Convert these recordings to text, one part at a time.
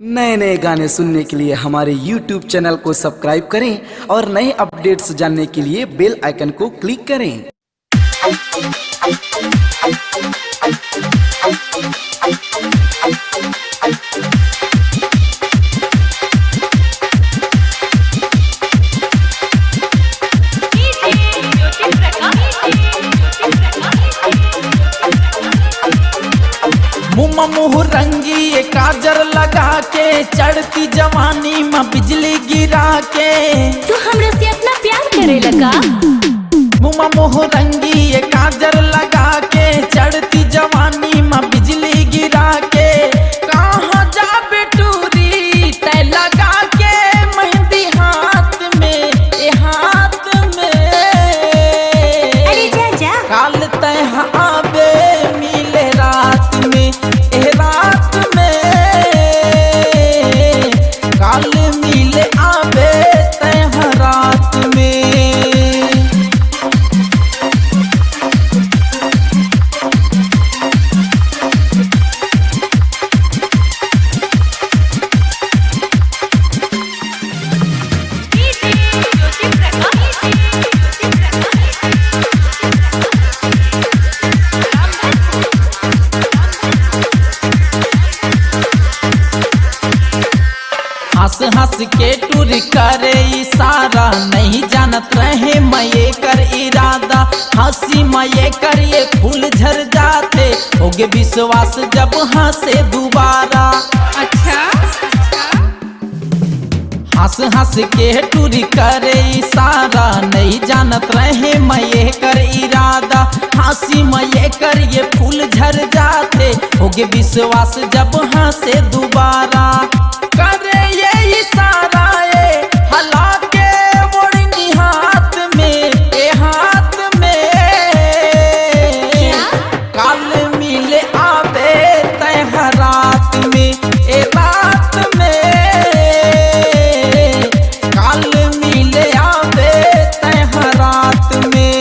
नए नए गाने सुनने के लिए हमारे YouTube चैनल को सब्सक्राइब करें और नए अपडेट्स जानने के लिए बेल आइकन को क्लिक करें। मुँह रंगी काजर लगा के चढ़ती जवानी में बिजली गिरा के तू हमरे से अपना प्यार करे लगा। मुँह रंगी काजर लगा के चढ़ती जवानी में बिजली गिरा के कहाँ जा बेटूरी तय लगा के मेहंदी हाथ में अरे जा जा काल तय आबे मिले रात में रात में काल मिले आबे तय रात में। हंस हंस के टूर करे इशारा नहीं जानत रहे मैं कर इरादा हंसी मैं कर ये फूल झर जाते होगे विश्वास जब हंसे दोबारा। अच्छा हंस हंस के टूर करे इशारा नहीं जानत रहे मैं कर इरादा हंसी मैं कर ये फूल झर जाते होगे विश्वास जब हंसे दोबारा। करे ये इशारा हला के मोड़नी हाथ में काल मिले आबे तय रात में रात में काल मिले आबे तय रात में।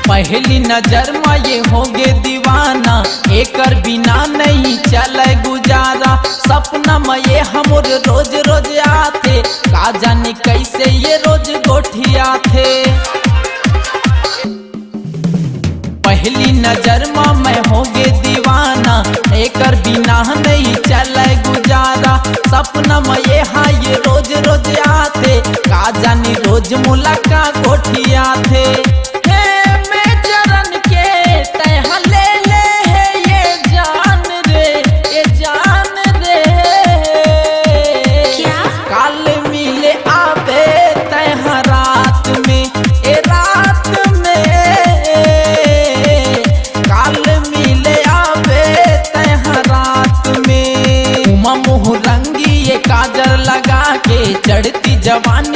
पहली नजर में ये होगे दीवाना एकर बिना नहीं चले गुजारा सपना में ये हमर रोज रोज आते का जाने कैसे ये रोज गोठिया थे। पहली नजर में मैं होगे दीवाना एकर बिना नहीं चले गुजारा सपना में ये हाँ ये रोज रोज आते का जाने रोज मुलाकात गोठिया थे। मुँह रंगी काजर लगा के चढ़ती जवानी